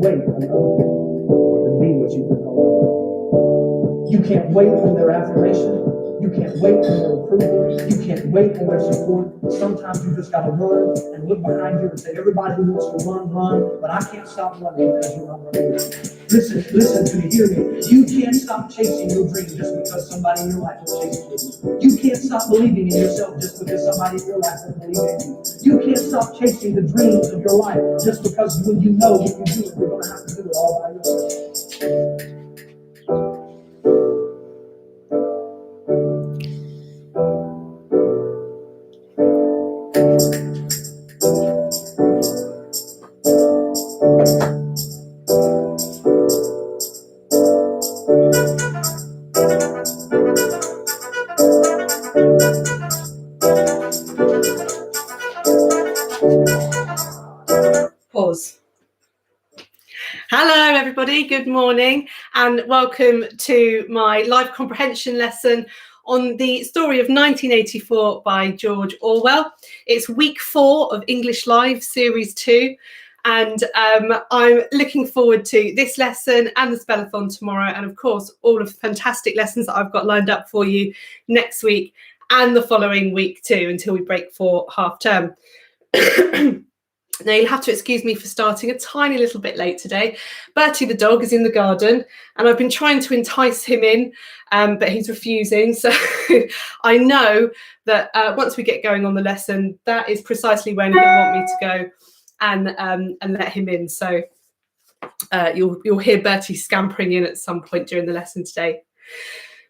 wait on other people to be what you've been holding. You can't wait on their affirmation. You can't wait on their approval. You can't wait on their support. Sometimes you just gotta run and look behind you and say, everybody who wants to run, but I can't stop running because you're not running. Listen to me, hear me. You can't stop chasing your dream just because somebody in your life is chasing it. You can't stop believing in yourself just because somebody in your life doesn't believe in you. You can't stop chasing the dreams of your life just because when you know when you do it, you're gonna have to do it all by yourself. Pause. Hello everybody, good morning and welcome to my live comprehension lesson on the story of 1984 by George Orwell. It's week 4 of English Live Series 2 and I'm looking forward to this lesson and the spellathon tomorrow, and of course all of the fantastic lessons that I've got lined up for you next week and the following week too, until we break for half term. Now, you'll have to excuse me for starting a tiny little bit late today. Bertie the dog is in the garden and I've been trying to entice him in, but he's refusing. So I know that once we get going on the lesson, that is precisely when he'll want me to go and let him in. So you'll hear Bertie scampering in at some point during the lesson today.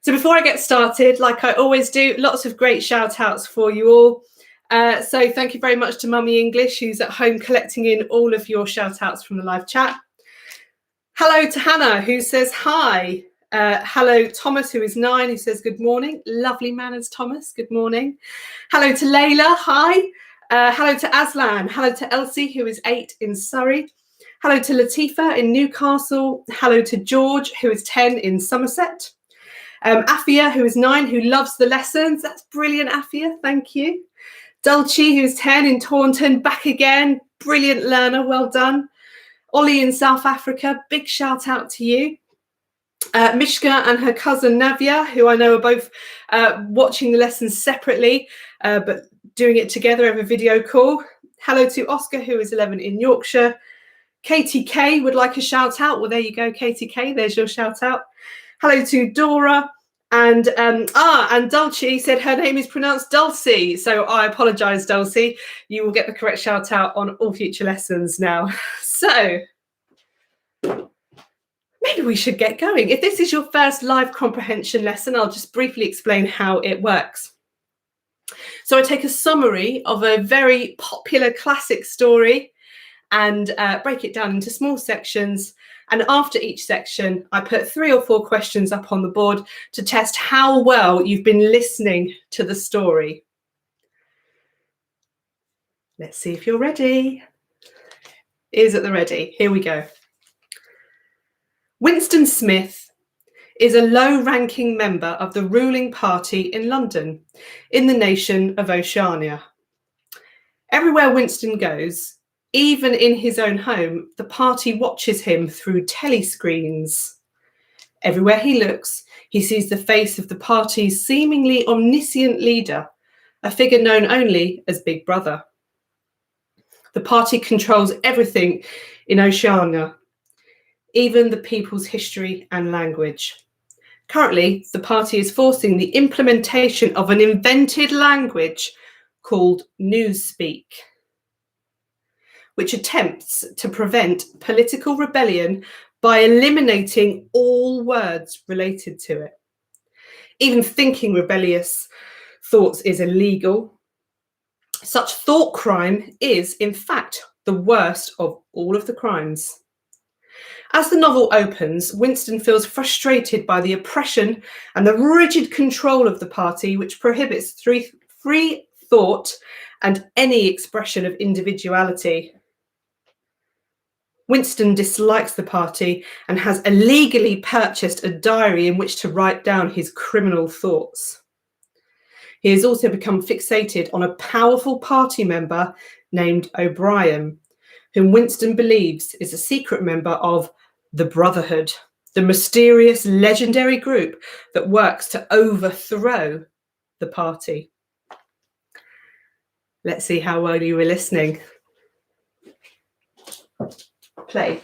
So before I get started, like I always do, lots of great shout outs for you all. So thank you very much to Mummy English, who's at home collecting in all of your shout outs from the live chat. Hello to Hannah, who says hi. Hello Thomas, who is 9, who says good morning. Lovely manners, Thomas. Good morning. Hello to Layla. Hi. Hello to Aslan. Hello to Elsie, who is 8 in Surrey. Hello to Latifa in Newcastle. Hello to George, who is 10 in Somerset. Afia, who is 9, who loves the lessons. That's brilliant, Afia. Thank you. Dulcie, who's 10 in Taunton, back again. Brilliant learner, well done. Ollie in South Africa, big shout out to you. Mishka and her cousin Navia, who I know are both watching the lessons separately, but doing it together over video call. Hello to Oscar, who is 11 in Yorkshire. Katie K would like a shout out. Well, there you go, Katie K, there's your shout out. Hello to Dora. And Dulcie said her name is pronounced Dulcie. So I apologise, Dulcie. You will get the correct shout out on all future lessons now. So maybe we should get going. If this is your first live comprehension lesson, I'll just briefly explain how it works. So I take a summary of a very popular classic story and break it down into small sections. And after each section, I put 3 or 4 questions up on the board to test how well you've been listening to the story. Let's see if you're ready. Is at the ready. Here we go. Winston Smith is a low-ranking member of the ruling party in London, in the nation of Oceania. Everywhere Winston goes, even in his own home, the party watches him through telescreens. Everywhere he looks, he sees the face of the party's seemingly omniscient leader, a figure known only as Big Brother. The party controls everything in Oceania, even the people's history and language. Currently, the party is forcing the implementation of an invented language called Newspeak, which attempts to prevent political rebellion by eliminating all words related to it. Even thinking rebellious thoughts is illegal. Such thought crime is, in fact, the worst of all of the crimes. As the novel opens, Winston feels frustrated by the oppression and the rigid control of the party, which prohibits free thought and any expression of individuality. Winston dislikes the party and has illegally purchased a diary in which to write down his criminal thoughts. He has also become fixated on a powerful party member named O'Brien, whom Winston believes is a secret member of the Brotherhood, the mysterious, legendary group that works to overthrow the party. Let's see how well you were listening. Play.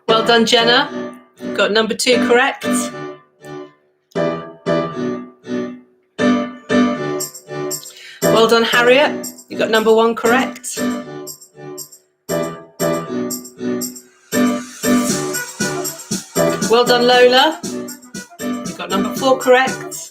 Well done, Jenna. Got number 2 correct. Well done, Harriet. You got number 1 correct. Well done, Lola. You got number 4 correct.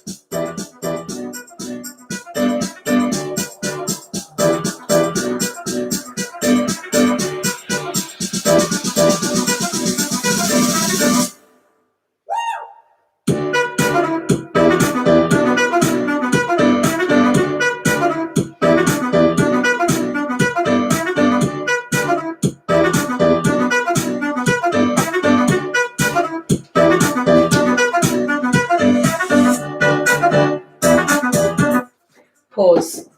Pause.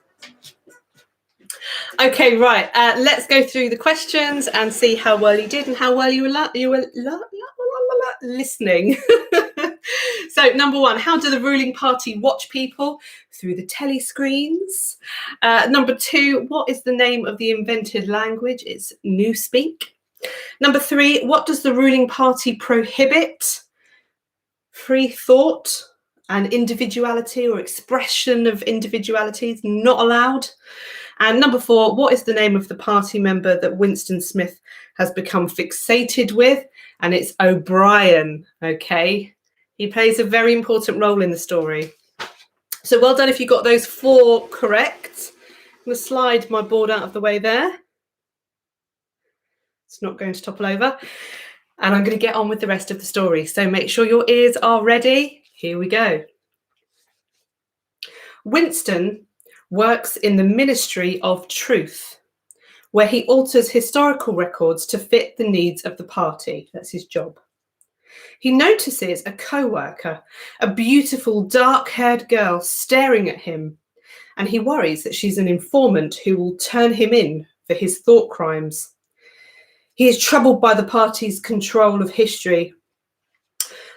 Okay, right. Let's go through the questions and see how well you did and how well you were listening. So, number 1, how do the ruling party watch people? Through the telly screens. Number 2, what is the name of the invented language? It's Newspeak. Number 3, what does the ruling party prohibit? Free thought and individuality or expression of individuality is not allowed. And number 4, what is the name of the party member that Winston Smith has become fixated with? And it's O'Brien, okay? He plays a very important role in the story. So well done if you got those 4 correct. I'm going to slide my board out of the way there. It's not going to topple over. And I'm going to get on with the rest of the story. So make sure your ears are ready. Here we go. Winston works in the Ministry of Truth, where he alters historical records to fit the needs of the party. That's his job. He notices a co-worker, a beautiful dark-haired girl staring at him, and he worries that she's an informant who will turn him in for his thought crimes. He is troubled by the party's control of history.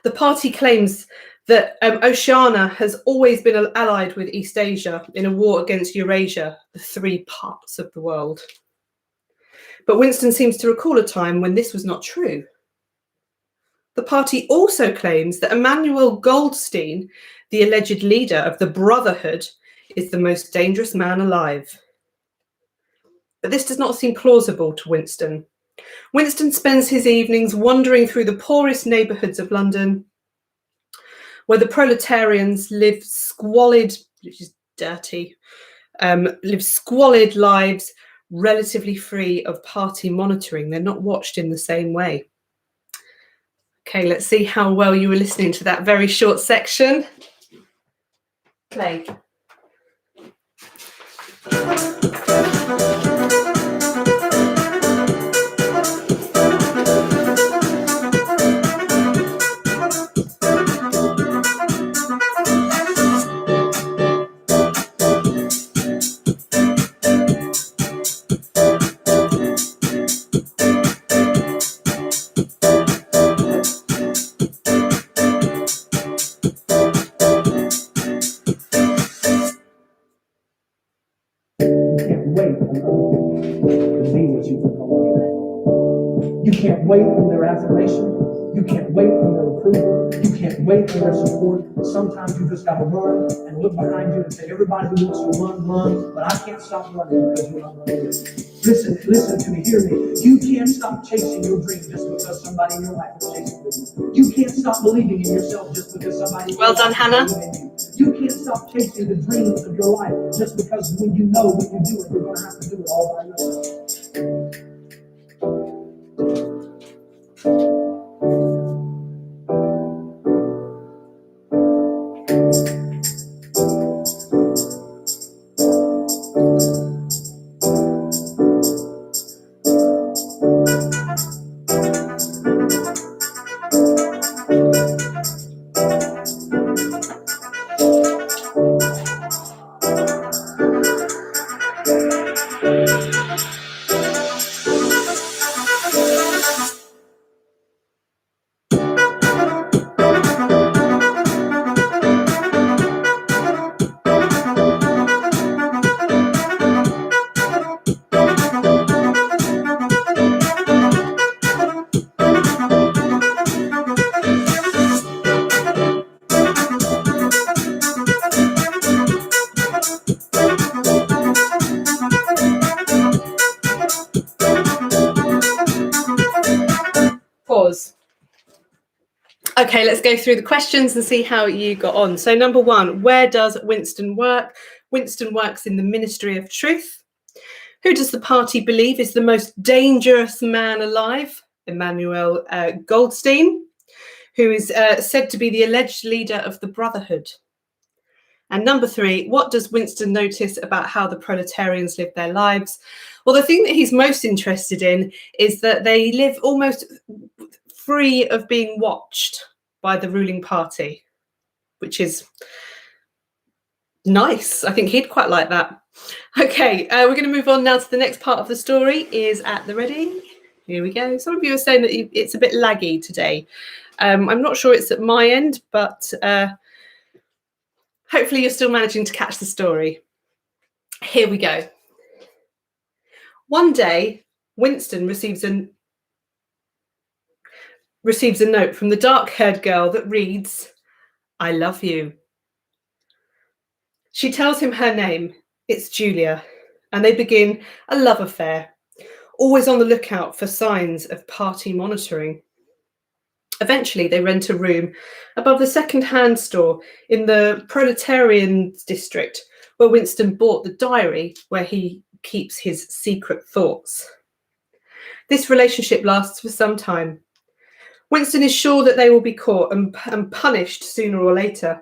The party claims that Oceania has always been allied with East Asia in a war against Eurasia, the 3 parts of the world. But Winston seems to recall a time when this was not true. The party also claims that Emmanuel Goldstein, the alleged leader of the Brotherhood, is the most dangerous man alive. But this does not seem plausible to Winston. Winston spends his evenings wandering through the poorest neighbourhoods of London, where the proletarians live squalid, which is dirty, live squalid lives relatively free of party monitoring. They're not watched in the same way. Okay, let's see how well you were listening to that very short section. Play. You can't wait on their affirmation. You can't wait on their approval. You can't wait on their support. Sometimes you just gotta run and look behind you and say, everybody who wants to run, run, but I can't stop running because you're not running with me. Listen to me, hear me. You can't stop chasing your dream just because somebody in your life is chasing with you. You can't stop believing in yourself just because somebody Well done, Hannah. You can't stop chasing the dreams of your life just because when you know when you do it, you're gonna have to do it all by yourself. Pause. Okay, let's go through the questions and see how you got on. So number one, where does Winston work? Winston works in the Ministry of Truth. Who does the party believe is the most dangerous man alive? Emmanuel Goldstein, who is said to be the alleged leader of the Brotherhood. And number three, what does Winston notice about how the proletarians live their lives? Well, the thing that he's most interested in is that they live almost free of being watched by the ruling party, which is nice. I think he'd quite like that. Okay, we're going to move on now to the next part of the story. Is at the ready. Here we go. Some of you are saying that it's a bit laggy today. I'm not sure it's at my end, but hopefully you're still managing to catch the story. Here we go. One day, Winston receives a note from the dark-haired girl that reads, "I love you." She tells him her name. It's Julia, and they begin a love affair, always on the lookout for signs of party monitoring. Eventually, they rent a room above the second-hand store in the Proletarian district, where Winston bought the diary where he keeps his secret thoughts. This relationship lasts for some time. Winston is sure that they will be caught and punished sooner or later.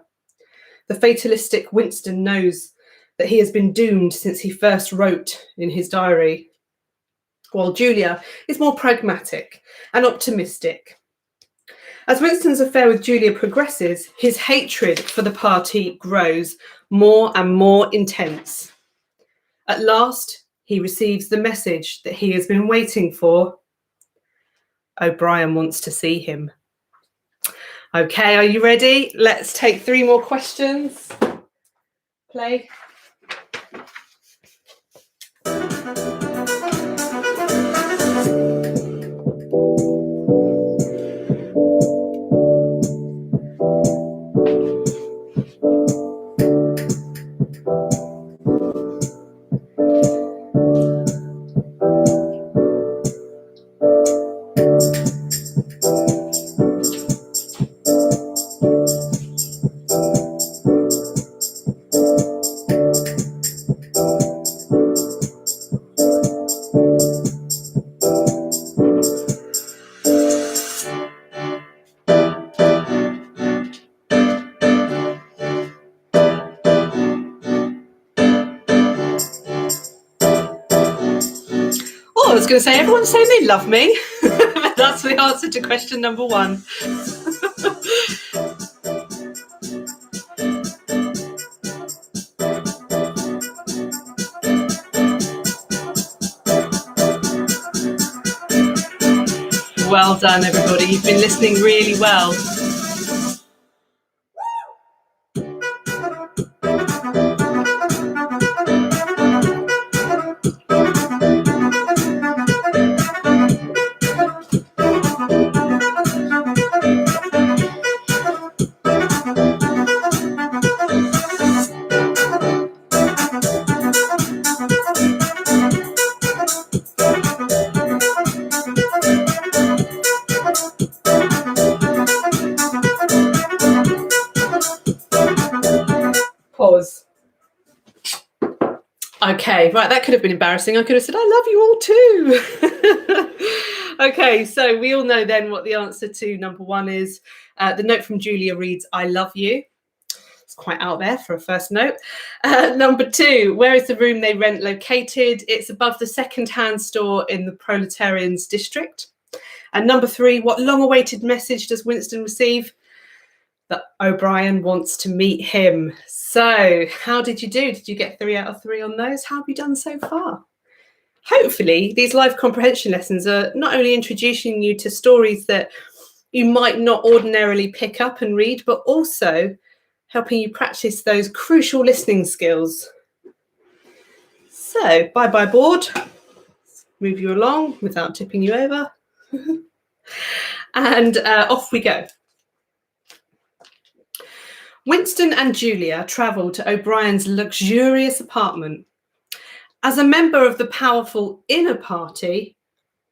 The fatalistic Winston knows that he has been doomed since he first wrote in his diary, while Julia is more pragmatic and optimistic. As Winston's affair with Julia progresses, his hatred for the party grows more and more intense. At last, he receives the message that he has been waiting for. O'Brien wants to see him. Okay, are you ready? Let's take 3 more questions. Play. I was going to say, everyone's saying they love me. That's the answer to question number 1. Well done, everybody. You've been listening really well. Okay, right, that could have been embarrassing. I could have said, I love you all too. Okay, so we all know then what the answer to number one is. The note from Julia reads, I love you. It's quite out there for a first note. Number two, where is the room they rent located? It's above the second-hand store in the Proletarians district. And number three, what long-awaited message does Winston receive? That O'Brien wants to meet him. So how did you do? Did you get 3 out of 3 on those? How have you done so far? Hopefully these live comprehension lessons are not only introducing you to stories that you might not ordinarily pick up and read, but also helping you practice those crucial listening skills. So bye-bye board. Move you along without tipping you over. And off we go. Winston and Julia travel to O'Brien's luxurious apartment. As a member of the powerful inner party,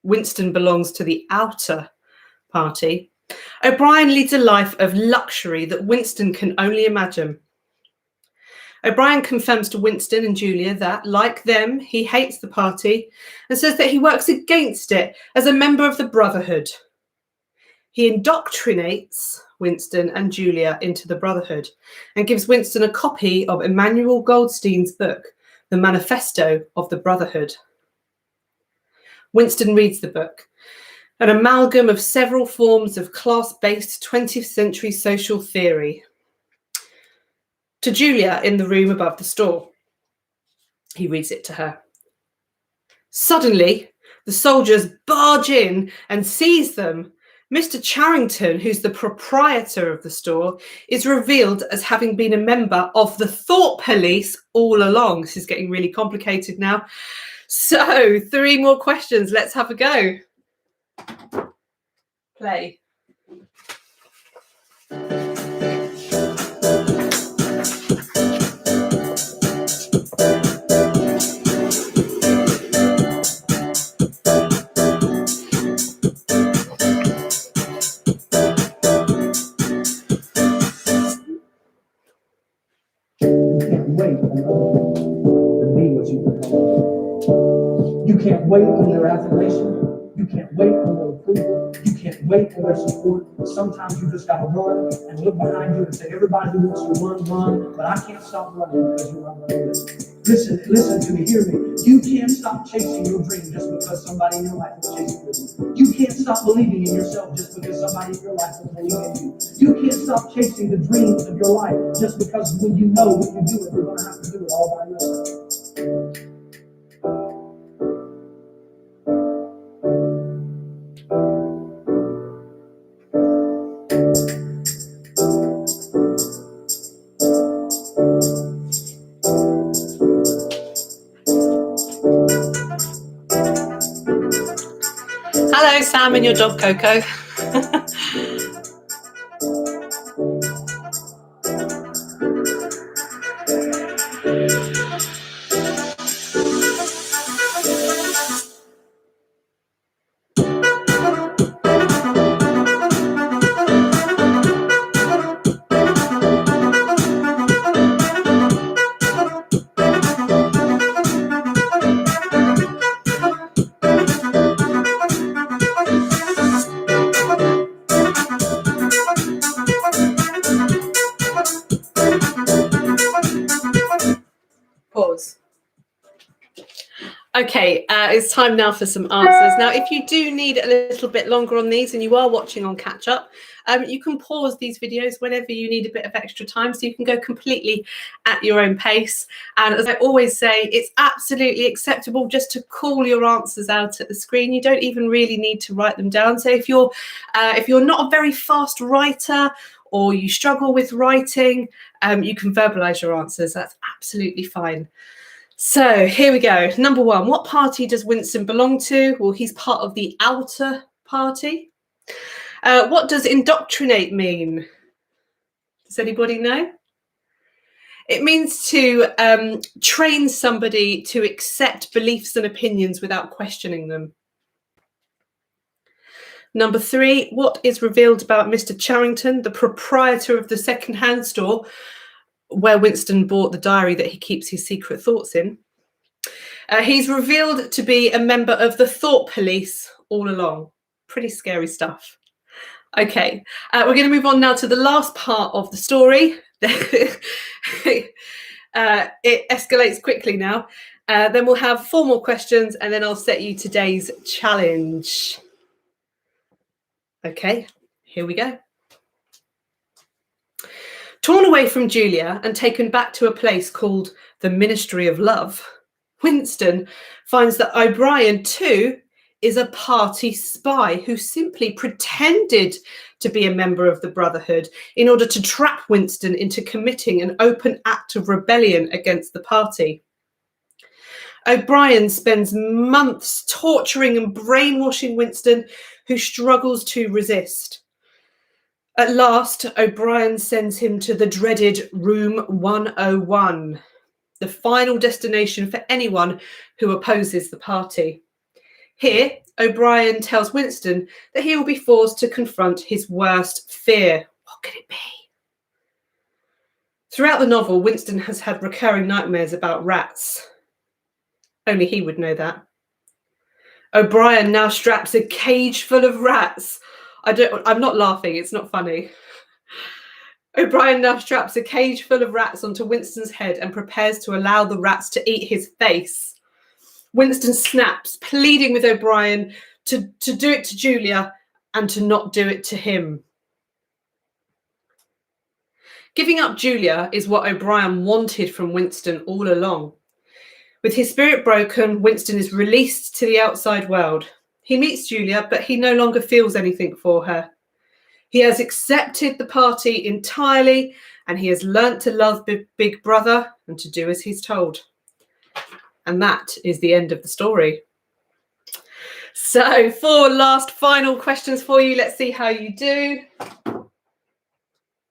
Winston belongs to the outer party, O'Brien leads a life of luxury that Winston can only imagine. O'Brien confirms to Winston and Julia that, like them, he hates the party and says that he works against it as a member of the Brotherhood. He indoctrinates Winston and Julia into the Brotherhood and gives Winston a copy of Emmanuel Goldstein's book, The Manifesto of the Brotherhood. Winston reads the book, an amalgam of several forms of class-based 20th century social theory. To Julia in the room above the store. He reads it to her. Suddenly, the soldiers barge in and seize them. Mr. Charrington, who's the proprietor of the store, is revealed as having been a member of the Thought Police all along. This is getting really complicated now. So, 3 more questions. Let's have a go. Play. You can't wait on their affirmation. You can't wait on their approval. You can't wait on their support. Sometimes you just gotta run and look behind you and say, everybody who wants to run, but I can't stop running because you're not running with me. Listen to me, hear me. You can't stop chasing your dream just because somebody in your life is chasing with you. You can't stop believing in yourself just because somebody in your life is believing in you. You can't stop chasing the dreams of your life just because when you know when you do it, you're gonna have to do it all by yourself. Hello, Sam and your dog Coco. Pause. Okay, it's time now for some answers. Now, if you do need a little bit longer on these and you are watching on catch up, you can pause these videos whenever you need a bit of extra time, so you can go completely at your own pace. And as I always say, it's absolutely acceptable just to call your answers out at the screen. You don't even really need to write them down. So if you're not a very fast writer or you struggle with writing, you can verbalize your answers. That's absolutely fine. So here we go. Number 1, what party does Winston belong to? Well, he's part of the outer party. What does indoctrinate mean? Does anybody know? It means to train somebody to accept beliefs and opinions without questioning them. Number 3, what is revealed about Mr. Charrington, the proprietor of the second-hand store where Winston bought the diary that he keeps his secret thoughts in? He's revealed to be a member of the Thought Police all along. Pretty scary stuff. Okay, we're going to move on now to the last part of the story. It escalates quickly now. Then we'll have 4 more questions, and then I'll set you today's challenge. Okay, here we go. Torn away from Julia and taken back to a place called the Ministry of Love, Winston finds that O'Brien too is a party spy who simply pretended to be a member of the Brotherhood in order to trap Winston into committing an open act of rebellion against the party. O'Brien spends months torturing and brainwashing Winston, who struggles to resist. At last, O'Brien sends him to the dreaded Room 101, the final destination for anyone who opposes the party. Here, O'Brien tells Winston that he will be forced to confront his worst fear. What could it be? Throughout the novel, Winston has had recurring nightmares about rats. Only he would know that. O'Brien now straps a cage full of rats. I'm not laughing, it's not funny. O'Brien now straps a cage full of rats onto Winston's head and prepares to allow the rats to eat his face. Winston snaps, pleading with O'Brien to do it to Julia and to not do it to him. Giving up Julia is what O'Brien wanted from Winston all along. With his spirit broken, Winston is released to the outside world. He meets Julia, but he no longer feels anything for her. He has accepted the party entirely, and he has learnt to love Big Brother and to do as he's told. And that is the end of the story. So 4 last final questions for you. Let's see how you do.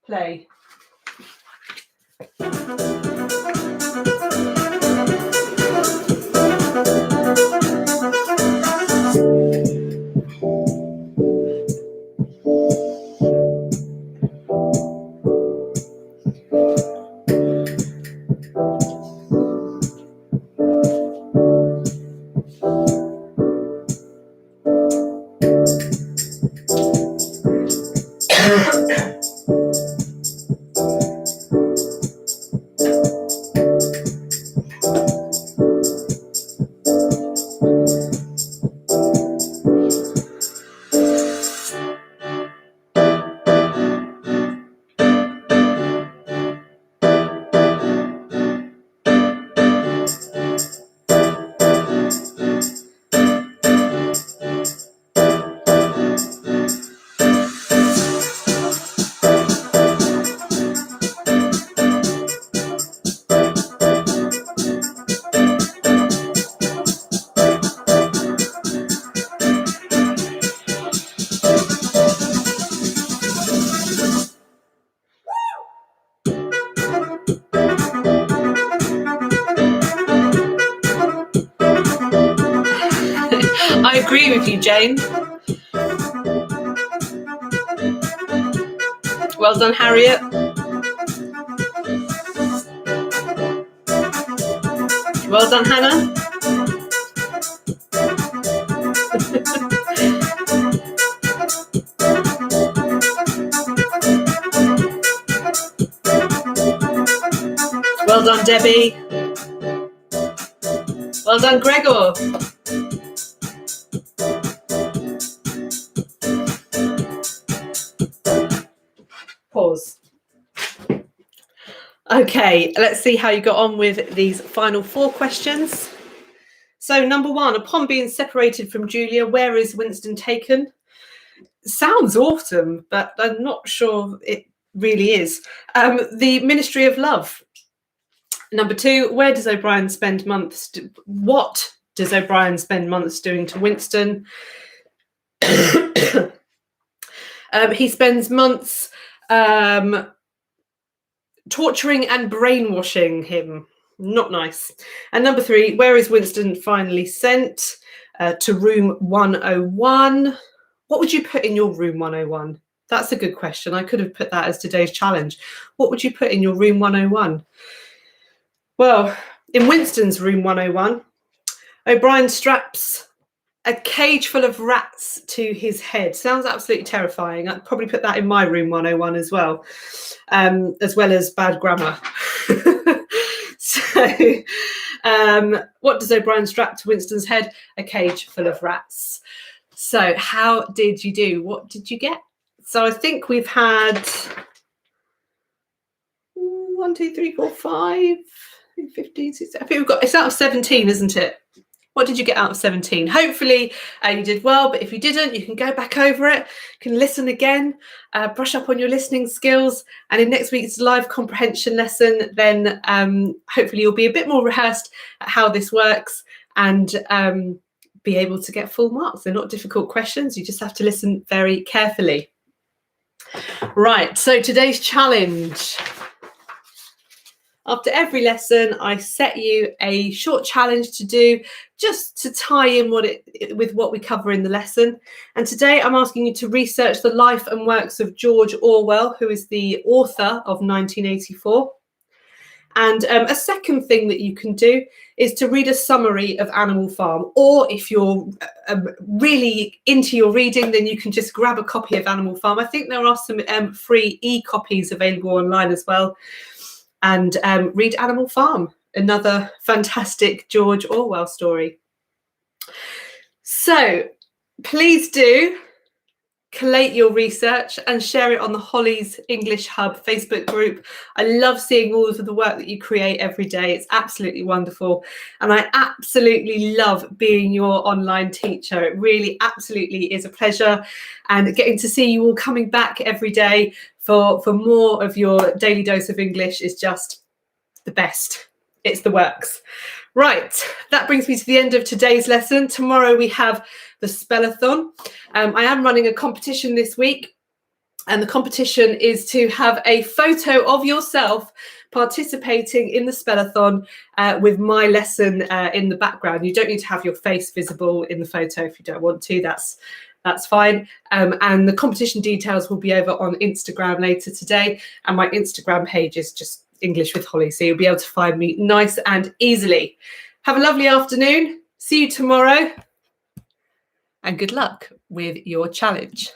Play. I agree with you, Jane. Well done, Harriet. Well done, Hannah. Well done, Debbie. Well done, Gregor. Pause. Okay, let's see how you got on with these final 4 questions. So, number 1, upon being separated from Julia, where is Winston taken? Sounds awesome, but I'm not sure it really is. The Ministry of Love. Number 2, where does O'Brien spend months? What does O'Brien spend months doing to Winston? He spends months torturing and brainwashing him. Not nice. And number 3, where is Winston finally sent? To room 101. What would you put in your room 101? That's a good question. I could have put that as today's challenge. What would you put in your room 101? Well, In Winston's room 101, O'Brien straps a cage full of rats to his head. Sounds absolutely terrifying. I'd probably put that in my room 101 as well as bad grammar. So what does O'Brien strap to Winston's head? A cage full of rats. So how did you do? What did you get? So I think we've had 1, 2, 3, 4, 5, 15, 16. I think we've got, it's out of 17, isn't it? What did you get out of 17? Hopefully you did well, but if you didn't, you can go back over it, you can listen again, brush up on your listening skills. And in next week's live comprehension lesson, then hopefully you'll be a bit more rehearsed at how this works and be able to get full marks. They're not difficult questions. You just have to listen very carefully. Right, so today's challenge. After every lesson, I set you a short challenge to do just to tie in with what we cover in the lesson. And today I'm asking you to research the life and works of George Orwell, who is the author of 1984. And a second thing that you can do is to read a summary of Animal Farm. Or if you're really into your reading, then you can just grab a copy of Animal Farm. I think there are some free e-copies available online as well. And read Animal Farm, another fantastic George Orwell story. So please do collate your research and share it on the Holly's English Hub Facebook group. I love seeing all of the work that you create every day. It's absolutely wonderful. And I absolutely love being your online teacher. It really absolutely is a pleasure. And getting to see you all coming back every day for more of your daily dose of English is just the best. It's the works. Right, that brings me to the end of today's lesson. Tomorrow we have the Spellathon. I am running a competition this week, and the competition is to have a photo of yourself participating in the Spellathon with my lesson in the background. You don't need to have your face visible in the photo if you don't want to. That's fine. And the competition details will be over on Instagram later today. And my Instagram page is just English with Holly. So you'll be able to find me nice and easily. Have a lovely afternoon. See you tomorrow. And good luck with your challenge.